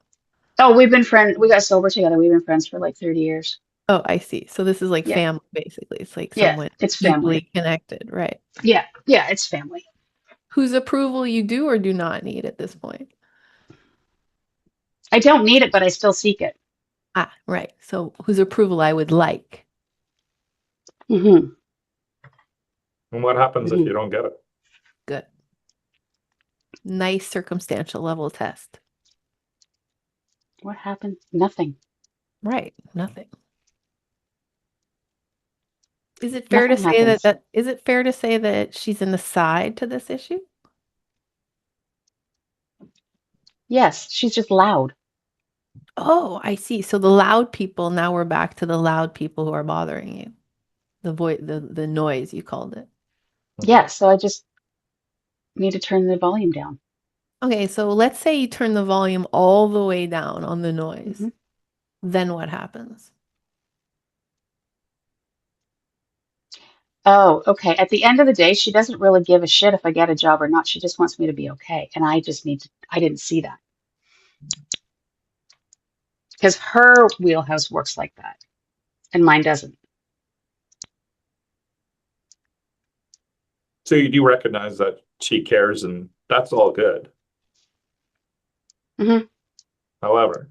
Oh, we got sober together. We've been friends for like 30 years. Oh, I see. So this is like Yeah. family, basically. It's like Yeah, someone it's deeply family. connected, right? Yeah. Yeah, it's family. Whose approval you do or do not need at this point. I don't need it, but I still seek it. Ah, right. So whose approval I would like. Hmm. and what happens if Hmm. you don't get it? Good. Nice circumstantial level test. What happened? Nothing. Right. Nothing. Is it fair to Nothing say happens. that is it fair to say that she's an aside to this issue? Yes, she's just loud. Oh, I see. So the loud people, now we're back to the loud people who are bothering you. The noise you called it. Yeah, so I just need to turn the volume down. Okay, so let's say you turn the volume all the way down on the noise. Hmm. Then what happens? Oh, okay. At the end of the day, she doesn't really give a shit if I get a job or not. She just wants me to be okay. And I didn't see that. Because her wheelhouse works like that, and mine doesn't. So you do recognize that she cares, and that's all good. Hmm. However,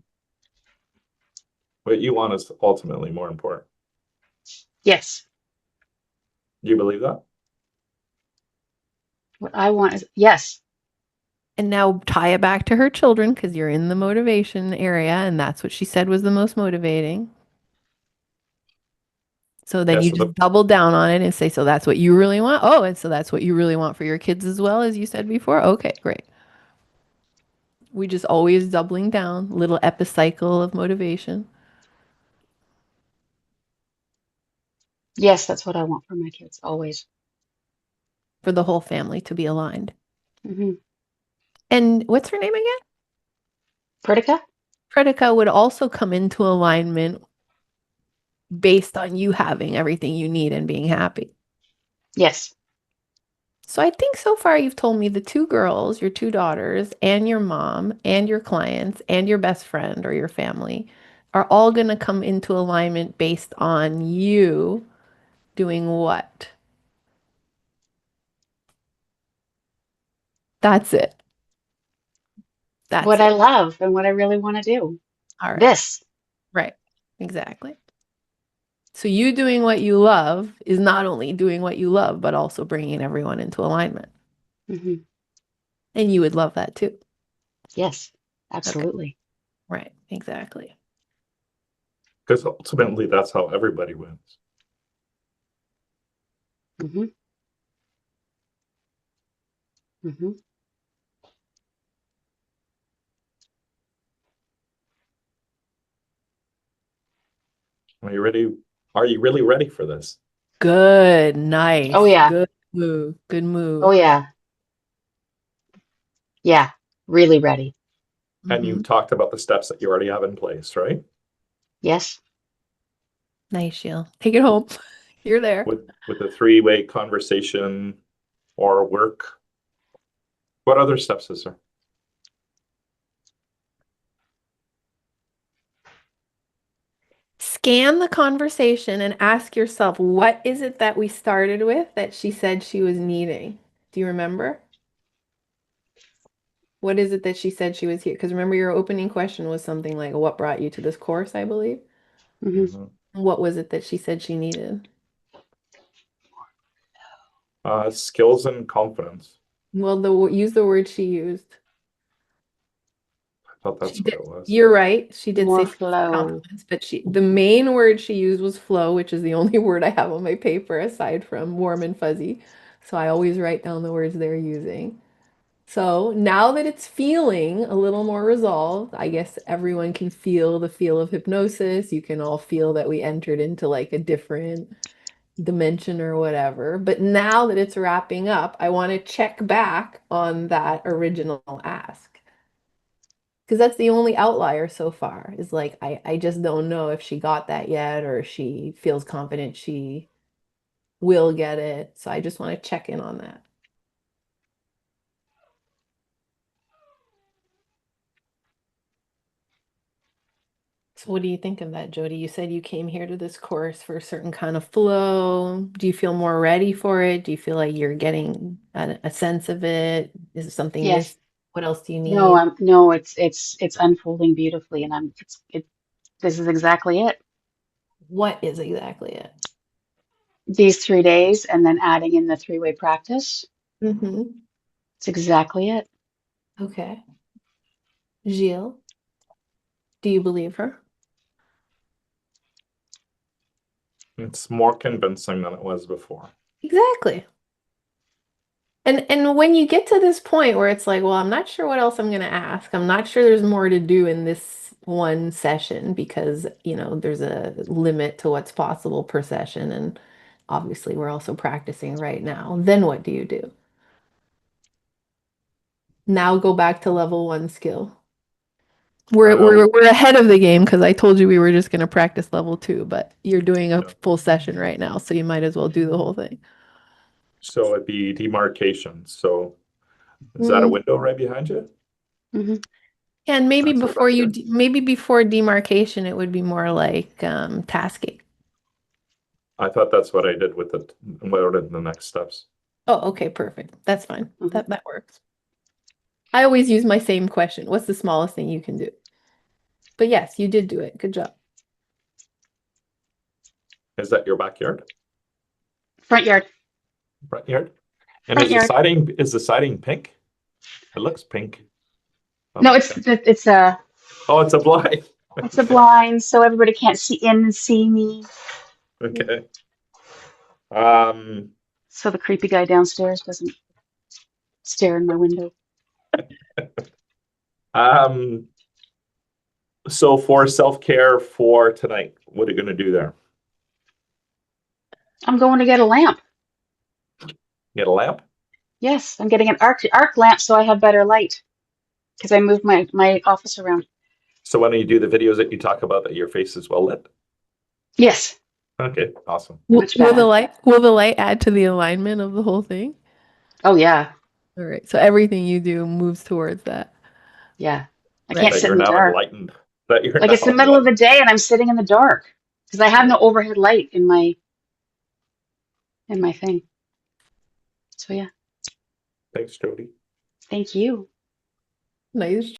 what you want is ultimately more important. Yes. Do you believe that? What I want is, yes. And now tie it back to her children because you're in the motivation area, and that's what she said was the most motivating. So then Yes. you So the just double down on it and say, so that's what you really want? Oh, and so that's what you really want for your kids as well, as you said before? Okay, great. We just always doubling down, little epicycle of motivation Yes, that's what I want for my kids, always. for the whole family to be aligned. Hmm. And what's her name again? Pritika? Predika would also come into alignment based on you having everything you need and being happy. Yes. So I think so far you've told me the two girls, your two daughters, and your mom, and your clients, and your best friend or your family are all going to come into alignment based on you doing what? That's it. That's What I it. love and what I really want to do. All right. This. Right. Exactly. So you doing what you love is not only doing what you love, but also bringing everyone into alignment. Hmm. And you would love that too. Yes, Okay. absolutely. Right. Exactly. Because ultimately, that's how everybody wins. Mm-hmm. Mm-hmm. Are you ready? Are you really ready for this? Good, nice. Oh, yeah. Good move. Good move. Oh, yeah. Yeah. Really ready. And you've talked about the steps that you already have in place, right? Yes. Nice, Sheila. Take it home. You're there. With the three-way conversation or work. What other steps is there? Scan the conversation and ask yourself, what is it that we started with that she said she was needing? Do you remember? What is it that she said she was here? Because remember, your opening question was something like, what brought you to this course, I believe? Mm-hmm. What was it that she said she needed? Skills and confidence. Well, use the word she used. I thought that's She what did. it was. You're right. She did More say skills and flow. confidence, but the main word she used was flow, which is the only word I have on my paper aside from warm and fuzzy. So I always write down the words they're using. So now that it's feeling a little more resolved, I guess everyone can feel the feel of hypnosis. You can all feel that we entered into like a different dimension or whatever. But now that it's wrapping up, I want to check back on that original ask. Because that's the only outlier so far is like, I just don't know if she got that yet or if she feels confident she will get it. So I just want to check in on that. So what do you think of that, Jody? You said you came here to this course for a certain kind of flow. Do you feel more ready for it? Do you feel like you're getting a sense of it? Is it something Yes. missed? What else do you No, need? it's unfolding beautifully, and this is exactly it. What is exactly it? These 3 days and then adding in the three-way practice. Mm-hmm. It's exactly it. Okay. Gilles, do you believe her? It's more convincing than it was before. Exactly. And when you get to this point where it's like, well, I'm not sure what else I'm going to ask. I'm not sure there's more to do in this one session because, there's a limit to what's possible per session. And obviously, we're also practicing right now. Then what do you do? Now go back to level one skill. We're Um, we're we're ahead of the game because I told you we were just going to practice level two, but you're doing a Yeah. full session right now, so you might as well do the whole thing. So it'd be demarcation. So is that a window right behind you? Mm-hmm. And maybe That's what I did. maybe before demarcation, it would be more like tasking. I thought that's what I did with it. What are the next steps? Oh, okay, perfect. That's fine. Mm-hmm. That works. I always use my same question. What's the smallest thing you can do? But yes, you did do it. Good job. Is that your backyard? Front yard. Front yard? And Front yard. is the siding pink? It looks pink. Oh, No, okay. it's a Oh, it's a blind. it's a blind, so everybody can't see in and see me. Okay. Um, So the creepy guy downstairs doesn't stare in my window. um, so for self-care for tonight, what are you going to do there? I'm going to get a lamp. Get a lamp? Yes, I'm getting an arc lamp so I have better light because I moved my office around. So when you do the videos that you talk about that your face is well lit? Yes, Okay, awesome. much better. Will the light add to the alignment of the whole thing? Oh yeah, All right. So everything you do moves towards that. yeah. I can't Right. That sit you're in the now dark. enlightened. That you're Like now it's the middle of the enlightened. day and I'm sitting in the dark because I have no overhead light in my thing. So yeah, Thanks, Jody. thank you. Nice